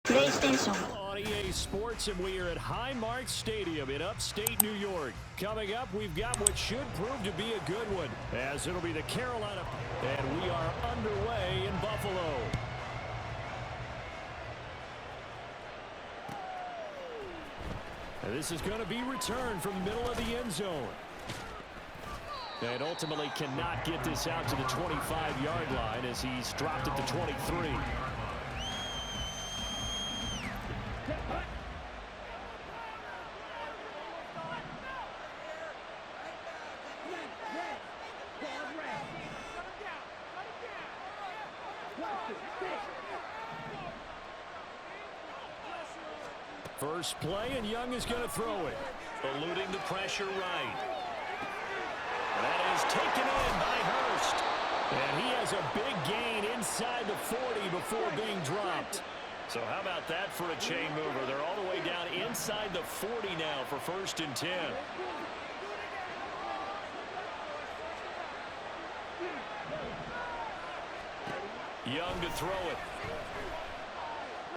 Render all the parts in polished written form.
PlayStation. On EA Sports, and we are at Highmark Stadium in upstate New York. Coming up, we've got what should prove to be a good one, as it'll be the Carolina, and we are underway in Buffalo. And this is going to be returned from the middle of the end zone. And ultimately cannot get this out to the 25-yard line as he's dropped at the 23. First play, and Young is going to throw it. Eluding the pressure right. That is taken in by Hurst. And he has a big gain inside the 40 before being dropped. So how about that for a chain mover? They're all the way down inside the 40 now for 1st and 10. Young to throw it.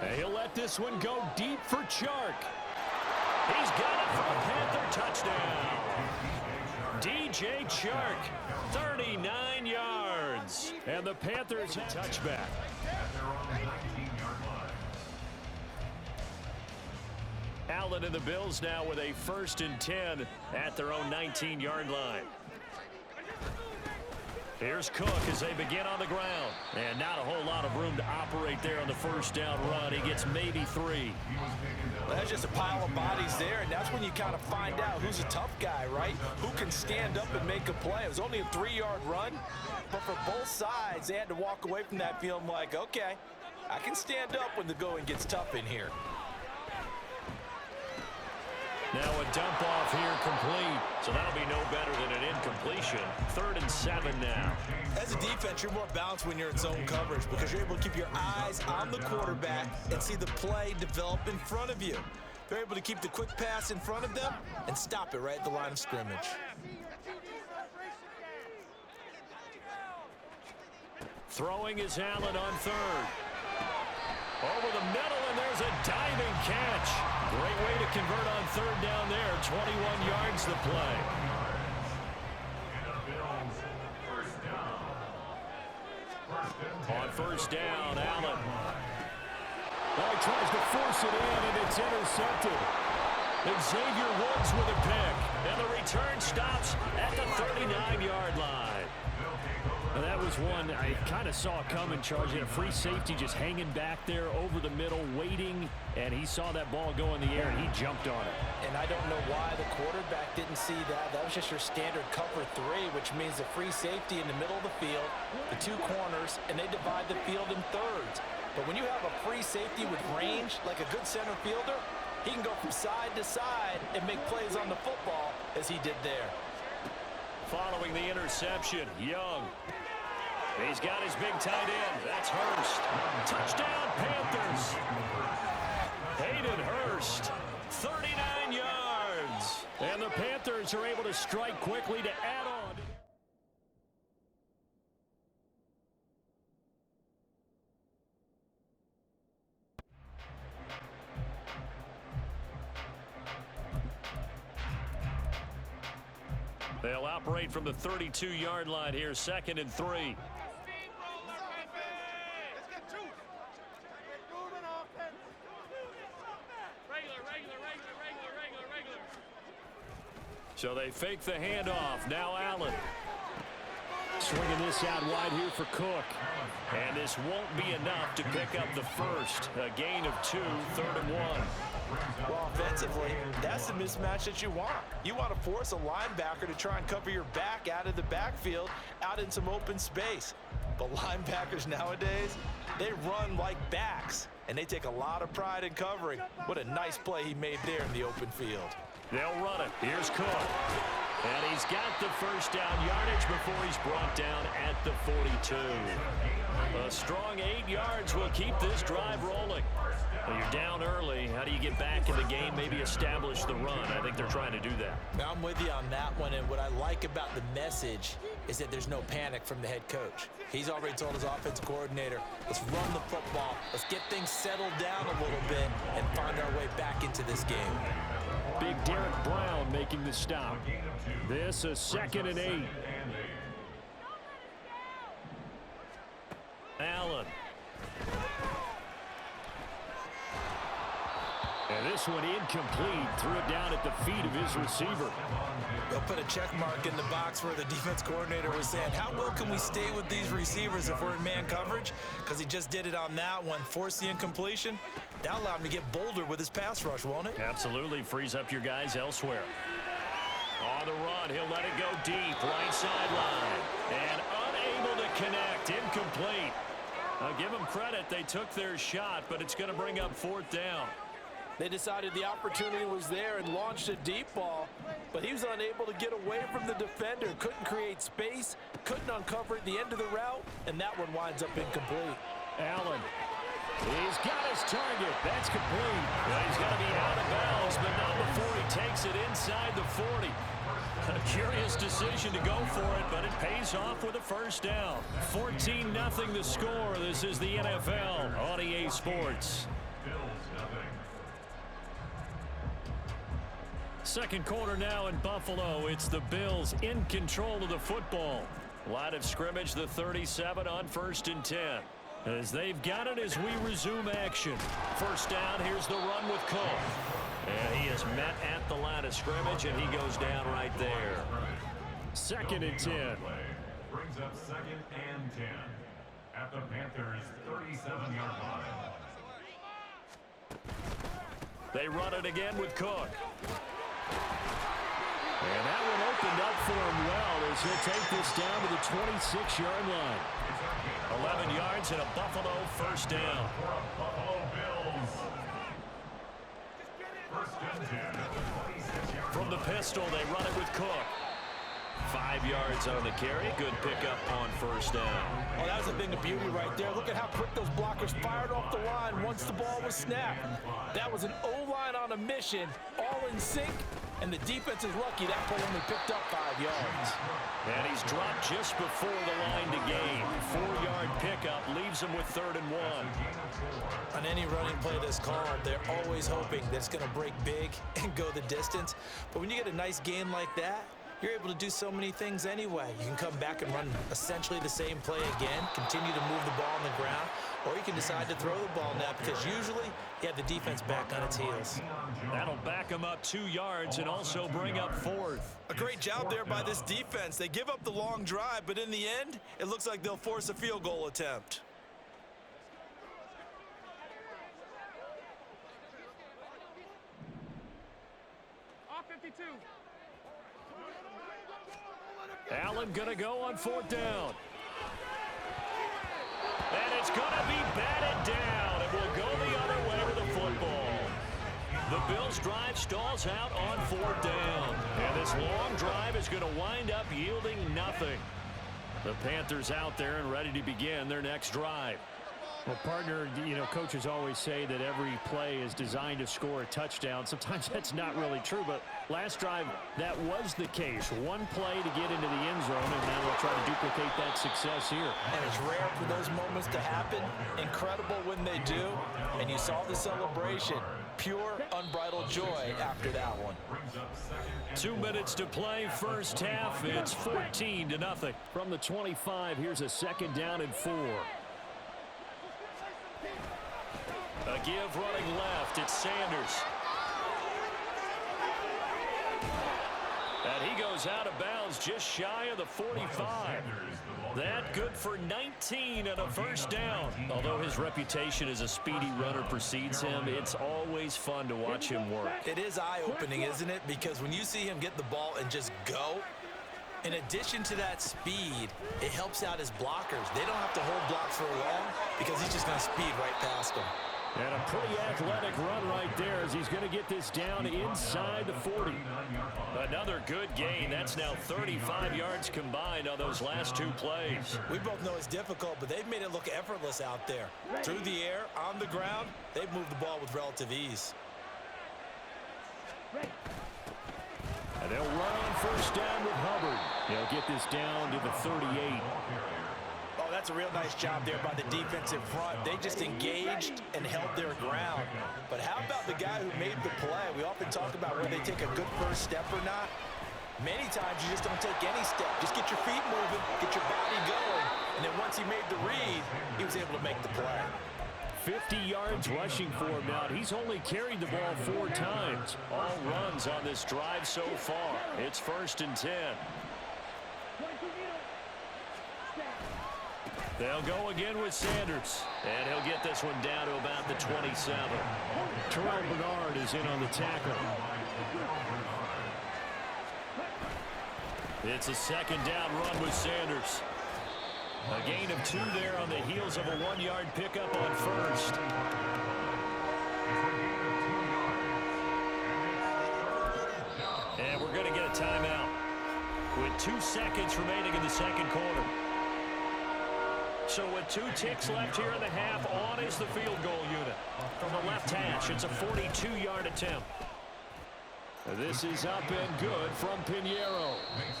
And he'll let this one go deep for Chark. He's got it for a Panther touchdown. DJ Chark, 39 yards. And the Panthers a touchback. Allen and the Bills now with a 1st and 10 at their own 19-yard line. Here's Cook as they begin on the ground. And not a whole lot of room to operate there on the 1st down run. He gets maybe 3. Well, that's just a pile of bodies there, and that's when you kind of find out who's a tough guy, right? Who can stand up and make a play. It was only a 3-yard run, but for both sides, they had to walk away from that feeling like, okay, I can stand up when the going gets tough in here. Now a dump off here complete. So that'll be no better than an incompletion. 3rd and 7 now. As a defense, you're more balanced when you're in zone coverage because you're able to keep your eyes on the quarterback and see the play develop in front of you. They're able to keep the quick pass in front of them and stop it right at the line of scrimmage. Throwing is Allen on 3rd. Over the middle, and there's a diving catch. Great way to convert on 3rd down there. 21 yards to play. On 1st down, Allen. Well, he tries to force it in, and it's intercepted. Xavier Woods with a pick, and the return stops at the 39-yard line. And that was one I kind of saw coming, Charles. He had a free safety just hanging back there over the middle, waiting, and he saw that ball go in the air, and he jumped on it. And I don't know why the quarterback didn't see that. That was just your standard cover 3, which means a free safety in the middle of the field, the 2 corners, and they divide the field in thirds. But when you have a free safety with range, like a good center fielder, he can go from side to side and make plays on the football as he did there. Following the interception, Young. He's got his big tight end. That's Hurst. Touchdown, Panthers. Hayden Hurst, 39 yards. And the Panthers are able to strike quickly to add on. They'll operate from the 32-yard line here, 2nd and 3. So they fake the handoff. Now Allen. Swinging this out wide here for Cook. And this won't be enough to pick up the 1st. A gain of 2, 3rd and 1. Well, offensively, that's the mismatch that you want. You want to force a linebacker to try and cover your back out of the backfield, out in some open space. But linebackers nowadays, they run like backs, and they take a lot of pride in covering. What a nice play he made there in the open field. They'll run it. Here's Cook. And he's got the 1st down yardage before he's brought down at the 42. A strong 8 yards will keep this drive rolling. Well, you're down early. How do you get back in the game, maybe establish the run? I think they're trying to do that. Now I'm with you on that one, and what I like about the message is that there's no panic from the head coach. He's already told his offensive coordinator, let's run the football, let's get things settled down a little bit and find our way back into this game. Big Derek Brown making the stop. This is 2nd and 8. Allen. And this one incomplete. Threw it down at the feet of his receiver. They'll put a check mark in the box where the defense coordinator was saying, how well can we stay with these receivers if we're in man coverage? Because he just did it on that one, forced the incompletion. That'll allow him to get bolder with his pass rush, won't it? Absolutely. Frees up your guys elsewhere. On the run, he'll let it go deep. Right sideline. And unable to connect. Incomplete. I'll give them credit. They took their shot, but it's going to bring up 4th down. They decided the opportunity was there and launched a deep ball, but he was unable to get away from the defender. Couldn't create space, couldn't uncover at the end of the route, and that one winds up incomplete. Allen. He's got his target. That's complete. Well, he's got to be out of bounds, but not before he takes it inside the 40. A curious decision to go for it, but it pays off with a 1st down. 14-0 the score. This is the NFL on EA Sports. Second quarter now in Buffalo. It's the Bills in control of the football. Line of scrimmage, the 37 on 1st and 10. As they've got it as we resume action. 1st down, here's the run with Cook. And he is met at the line of scrimmage, and he goes down right there. 2nd and 10. Brings up 2nd and 10 at the Panthers' 37-yard line. They run it again with Cook. And that one opened up for him well as he'll take this down to the 26-yard line. 11 yards and a Buffalo 1st down. Buffalo Bills. 1st and 10 at the 26-yard From the pistol, they run it with Cook. 5 yards on the carry. Good pickup on 1st down. Oh, that was a thing of beauty right there. Look at how quick those blockers fired off the line once the ball was snapped. That was an O-line on a mission, all in sync, and the defense is lucky that play only picked up 5 yards. And he's dropped just before the line to gain. 4-yard pickup leaves him with 3rd and 1. On any running play that's called, they're always hoping that it's going to break big and go the distance. But when you get a nice gain like that, you're able to do so many things anyway. You can come back and run essentially the same play again, continue to move the ball on the ground, or you can decide to throw the ball now because usually you have the defense back on its heels. That'll back him up 2 yards and also bring up 4th. A great job there by this defense. They give up the long drive, but in the end, it looks like they'll force a field goal attempt. Allen going to go on 4th down. And it's going to be batted down. It will go the other way with the football. The Bills drive stalls out on 4th down. And this long drive is going to wind up yielding nothing. The Panthers out there and ready to begin their next drive. Well, partner, you know, coaches always say that every play is designed to score a touchdown. Sometimes that's not really true, but last drive, that was the case. One play to get into the end zone, and now they'll try to duplicate that success here. And it's rare for those moments to happen. Incredible when they do. And you saw the celebration. Pure, unbridled joy after that one. 2 minutes to play, 1st half. It's 14-0. From the 25, here's a 2nd down and 4. A give running left. It's Sanders. And he goes out of bounds just shy of the 45. That good for 19 and a 1st down. Although his reputation as a speedy runner precedes him, it's always fun to watch him work. It is eye-opening, isn't it? Because when you see him get the ball and just go, in addition to that speed, it helps out his blockers. They don't have to hold blocks for long because he's just going to speed right past them. And a pretty athletic run right there as he's going to get this down inside the 40. Another good gain. That's now 35 yards combined on those last 2 plays. We both know it's difficult, but they've made it look effortless out there. Through the air, on the ground, they've moved the ball with relative ease. And They'll run on first down with Hubbard. They'll get this down to the 38. Oh, that's a real nice job there by the defensive front. They just engaged and held their ground. But how about the guy who made the play? We often talk about whether they take a good first step or not. Many times you just don't take any step. Just get your feet moving, get your body going. And then once he made the read, he was able to make the play. 50 yards rushing for him now. He's only carried the ball 4 times. All runs on this drive so far. It's 1st and 10. They'll go again with Sanders. And he'll get this one down to about the 27. Terrell Bernard is in on the tackle. It's a 2nd down run with Sanders. A gain of 2 there on the heels of a 1-yard pickup on first. And we're going to get a timeout with 2 seconds remaining in the second quarter. So with 2 ticks left here in the half, on is the field goal unit. From the left hash, it's a 42-yard attempt. This is up and good from Pinheiro.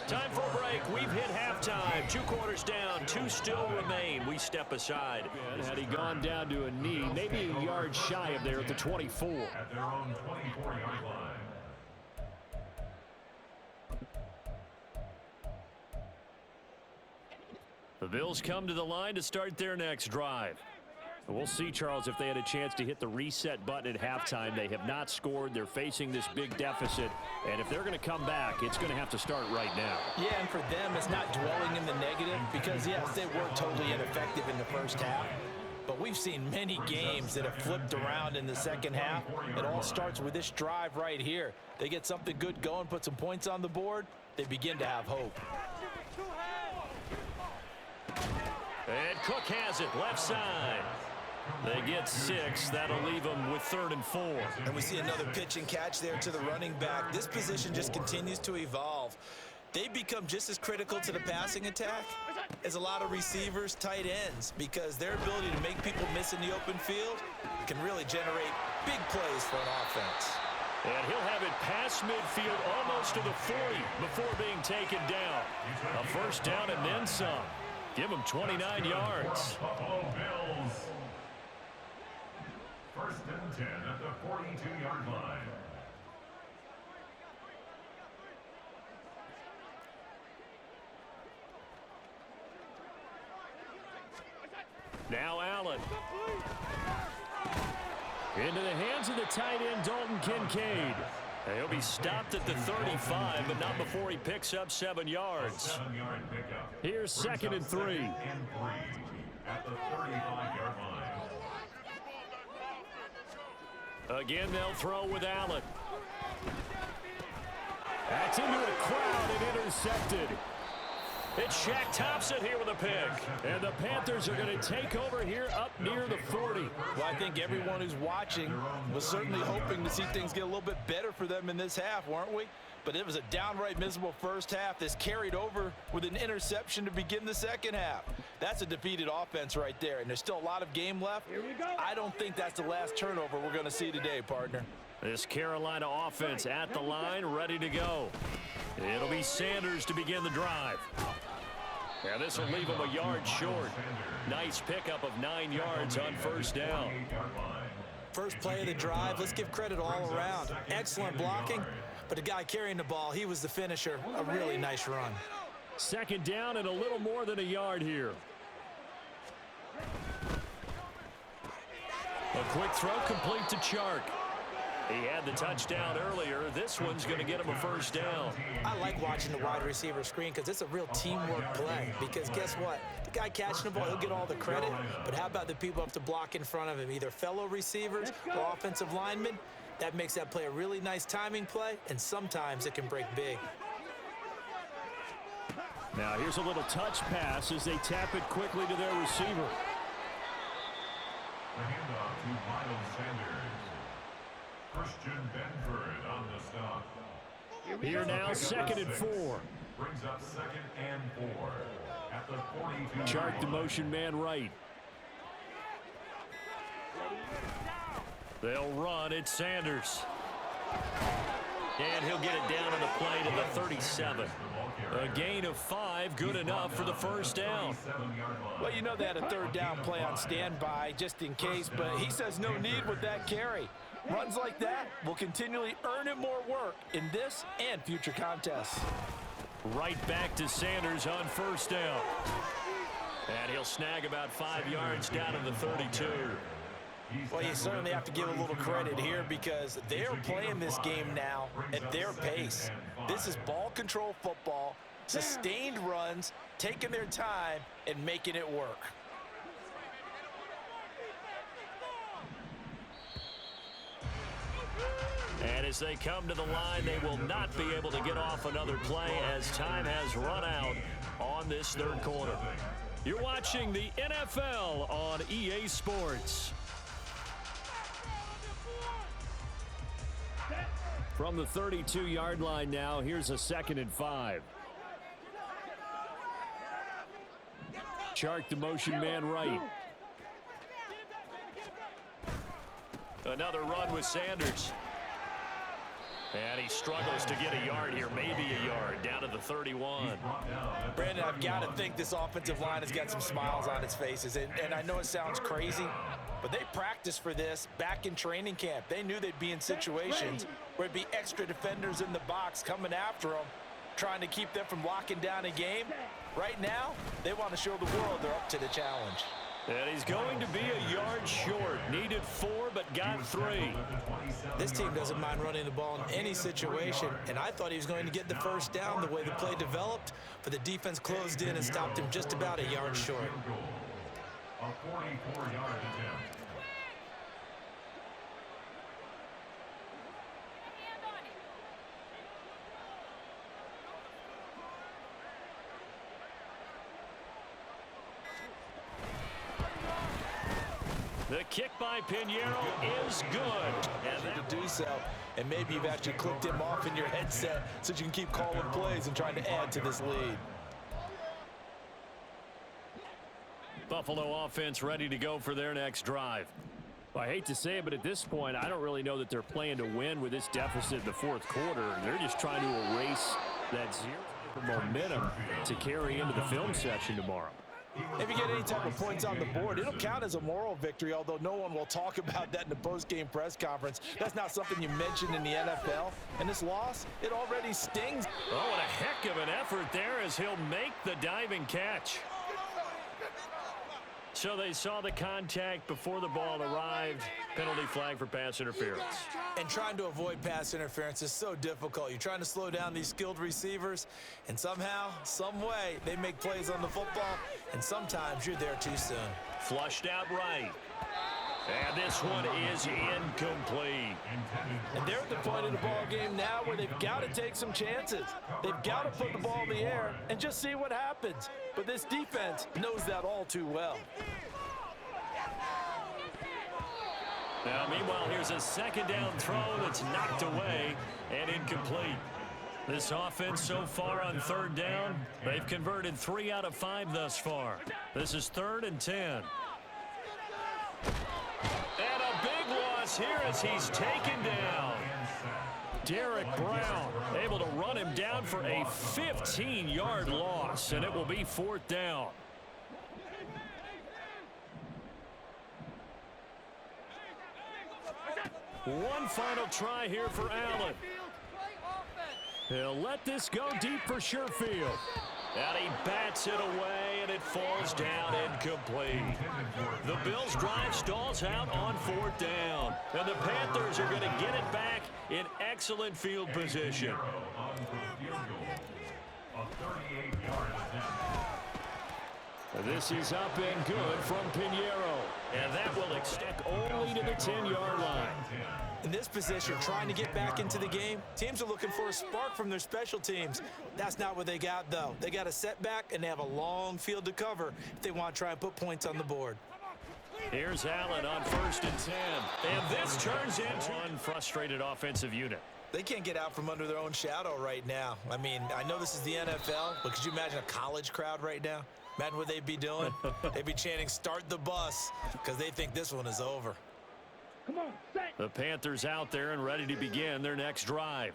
Time for a break. We've hit halftime. 2 quarters down. 2 still remain. We step aside. Had he gone down to a knee, maybe a yard shy of there at the 24. At their own 24-yard line. The Bills come to the line to start their next drive. We'll see, Charles, if they had a chance to hit the reset button at halftime. They have not scored. They're facing this big deficit. And if they're going to come back, it's going to have to start right now. Yeah, and for them, it's not dwelling in the negative because, yes, they were totally ineffective in the first half. But we've seen many games that have flipped around in the second half. It all starts with this drive right here. They get something good going, put some points on the board, they begin to have hope. And Cook has it, left side. They get 6. That'll leave them with 3rd and 4. And we see another pitch and catch there to the running back. This position just continues to evolve. They become just as critical to the passing attack as a lot of receivers, tight ends, because their ability to make people miss in the open field can really generate big plays for an offense. And he'll have it past midfield almost to the 40 before being taken down. A first down and then some. Give him 29 yards. Buffalo Bills. 1st and 10 at the 42-yard line. Now Allen. Into the hands of the tight end, Dalton Kincaid. He'll be stopped at the 35, but not before he picks up 7 yards. 7-yard pickup. Here's 2nd and 3. And 3 at the 35-yard line. Again, they'll throw with Allen. That's into a crowd and intercepted. It's Shaq Thompson here with a pick. And the Panthers are going to take over here up near the 40. Well, I think everyone who's watching was certainly hoping to see things get a little bit better for them in this half, weren't we? But it was a downright miserable first half. This carried over with an interception to begin the second half. That's a defeated offense right there, and there's still a lot of game left. Here we go. I don't think that's the last turnover we're going to see today, partner. This Carolina offense at the line, ready to go. It'll be Sanders to begin the drive. Now this will leave him a yard short. Nice pickup of 9 yards on first down. First play of the drive, let's give credit all around. Excellent blocking, but the guy carrying the ball, he was the finisher. A really nice run. 2nd down and a little more than a yard here. A quick throw complete to Chark. He had the touchdown earlier. This one's going to get him a first down. I like watching the wide receiver screen because it's a real teamwork play. Because guess what? The guy catching the ball, he'll get all the credit. But how about the people have to block in front of him, either fellow receivers or offensive linemen? That makes that play a really nice timing play, and sometimes it can break big. Now here's a little touch pass as they tap it quickly to their receiver. The handoff to Miles Sanders. Christian Benford on the stop. Here now, 2nd and 4. Brings up 2nd and 4 at the 42. Chark the motion man right. They'll run. It's Sanders. And he'll get it down on the play to the 37. A gain of 5, good enough for the first down. Well, you know they had a third down play on standby just in case, but he says no need with that carry. Runs like that will continually earn him more work in this and future contests. Right back to Sanders on first down. And he'll snag about 5 yards down to the 32. Well, you certainly have to give a little credit here because they're playing this game now at their pace. This is ball control football, sustained runs, taking their time and making it work. And as they come to the line, they will not be able to get off another play as time has run out on this third quarter. You're watching the NFL on EA Sports. From the 32-yard line now, here's a 2nd and 5. Chark the motion man right. Another run with Sanders. And he struggles to get a yard here, maybe a yard, down to the 31. Brandon, I've got to think this offensive line has got some smiles on its faces. And I know it sounds crazy, but they practiced for this back in training camp. They knew they'd be in situations where it'd be extra defenders in the box coming after them, trying to keep them from locking down a game. Right now, they want to show the world they're up to the challenge. And he's going to be a yard short. Needed 4, but got 3. This team doesn't mind running the ball in any situation, and I thought he was going to get the first down the way the play developed, but the defense closed in and stopped him just about a yard short. A 44-yard attempt. The kick by Pinheiro is good. And to do so, and maybe you've actually clicked him off in your headset so you can keep calling plays and trying to add to this lead. Buffalo offense ready to go for their next drive. Well, I hate to say it, but at this point, I don't really know that they're playing to win with this deficit in the fourth quarter. They're just trying to erase that zero momentum to carry into the film session tomorrow. If you get any type of points on the board, it'll count as a moral victory, although no one will talk about that in the post-game press conference. That's not something you mentioned in the NFL. And this loss, it already stings. Oh, what a heck of an effort there as he'll make the diving catch. So they saw the contact before the ball arrived. Penalty flag for pass interference. And trying to avoid pass interference is so difficult. You're trying to slow down these skilled receivers, and somehow, some way, they make plays on the football, and sometimes you're there too soon. Flushed out right. And this one is incomplete. And they're at the point of the ball game now where they've got to take some chances. They've got to put the ball in the air and just see what happens. But this defense knows that all too well. Now, meanwhile, here's a 2nd down throw that's knocked away and incomplete. This offense so far on 3rd down, they've converted 3 out of 5 thus far. This is 3rd and 10. And a big loss here as he's taken down. Derek Brown able to run him down for a 15-yard loss, and it will be 4th down. One final try here for Allen. He'll let this go deep for Sherfield. And he bats it away, and it falls down incomplete. The Bills' drive stalls out on 4th down. And the Panthers are going to get it back in excellent field position. This is up and good from Pinheiro. And that will extend only to the 10-yard line. In this position, trying to get back into the game, teams are looking for a spark from their special teams. That's not what they got, though. They got a setback, and they have a long field to cover if they want to try and put points on the board. Here's Allen on 1st and 10. And this turns into one frustrated offensive unit. They can't get out from under their own shadow right now. I mean, I know this is the NFL, but could you imagine a college crowd right now? Imagine what they'd be doing. They'd be chanting, "Start the bus," because they think this one is over. The Panthers out there and ready to begin their next drive.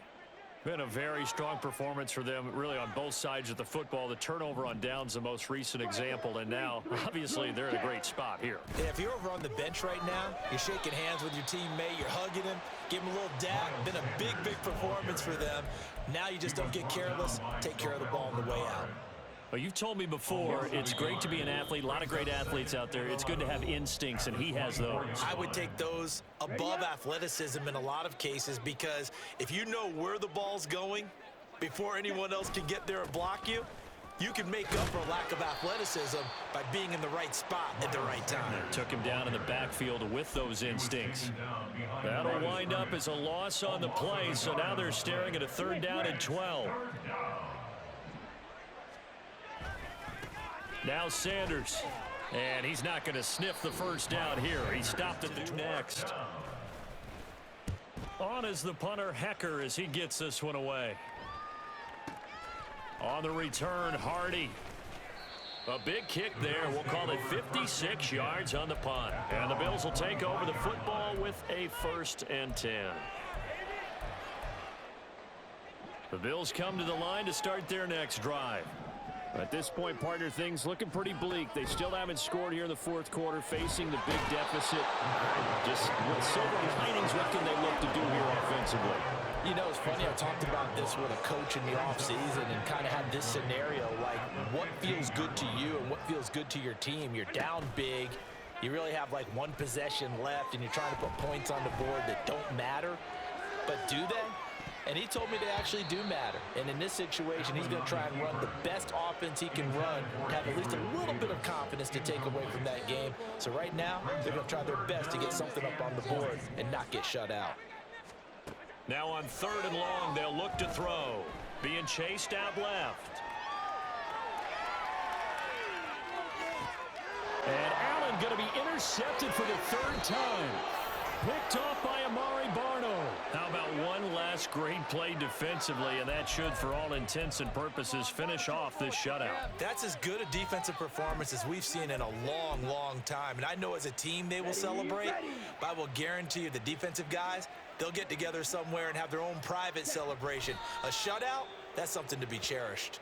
Been a very strong performance for them, really, on both sides of the football. The turnover on downs, the most recent example, and now, obviously, they're in a great spot here. Yeah, if you're over on the bench right now, you're shaking hands with your teammate, you're hugging him, give him a little dab. Been a big, big performance for them. Now you just don't get careless, take care of the ball on the way out. Well, you've told me before, it's great to be an athlete. A lot of great athletes out there. It's good to have instincts, and he has those. I would take those above athleticism in a lot of cases, because if you know where the ball's going before anyone else can get there and block you, you can make up for a lack of athleticism by being in the right spot at the right time. Took him down in the backfield with those instincts. That'll wind up as a loss on the play, so now they're staring at a 3rd down and 12. Now Sanders, and he's not going to sniff the 1st down here. He stopped at the next. On is the punter, Hecker, as he gets this one away. On the return, Hardy. A big kick there. We'll call it 56 yards on the punt. And the Bills will take over the football with a 1st and 10. The Bills come to the line to start their next drive. At this point, partner, things looking pretty bleak. They still haven't scored here in the 4th quarter, facing the big deficit. Just with silver linings, what can they look to do here offensively? You know, it's funny, I talked about this with a coach in the offseason and kind of had this scenario, like what feels good to you and what feels good to your team. You're down big. You really have like 1 possession left, and you're trying to put points on the board that don't matter. But do they? And he told me they actually do matter. And in this situation, he's going to try and run the best offense he can run to have at least a little bit of confidence to take away from that game. So right now, they're going to try their best to get something up on the board and not get shut out. Now on 3rd and long, they'll look to throw. Being chased out left. And Allen going to be intercepted for the 3rd time. Picked off by Amari Barno. How about one last great play defensively, and that should, for all intents and purposes, finish off this shutout. That's as good a defensive performance as we've seen in a long, long time. And I know as a team they will celebrate, but I will guarantee you the defensive guys, they'll get together somewhere and have their own private celebration. A shutout, that's something to be cherished.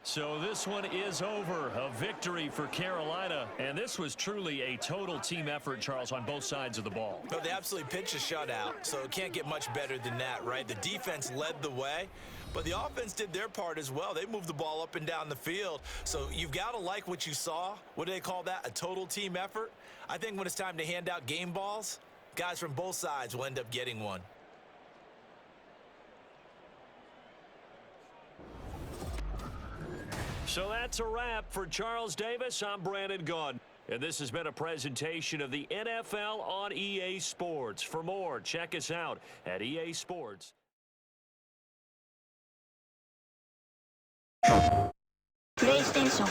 So this one is over. A victory for Carolina. And this was truly a total team effort, Charles, on both sides of the ball. No, they absolutely pitched a shutout, so it can't get much better than that, right? The defense led the way, but the offense did their part as well. They moved the ball up and down the field. So you've got to like what you saw. What do they call that? A total team effort? I think when it's time to hand out game balls, guys from both sides will end up getting one. So that's a wrap for Charles Davis. I'm Brandon Gaudin. And this has been a presentation of the NFL on EA Sports. For more, check us out at EA Sports. PlayStation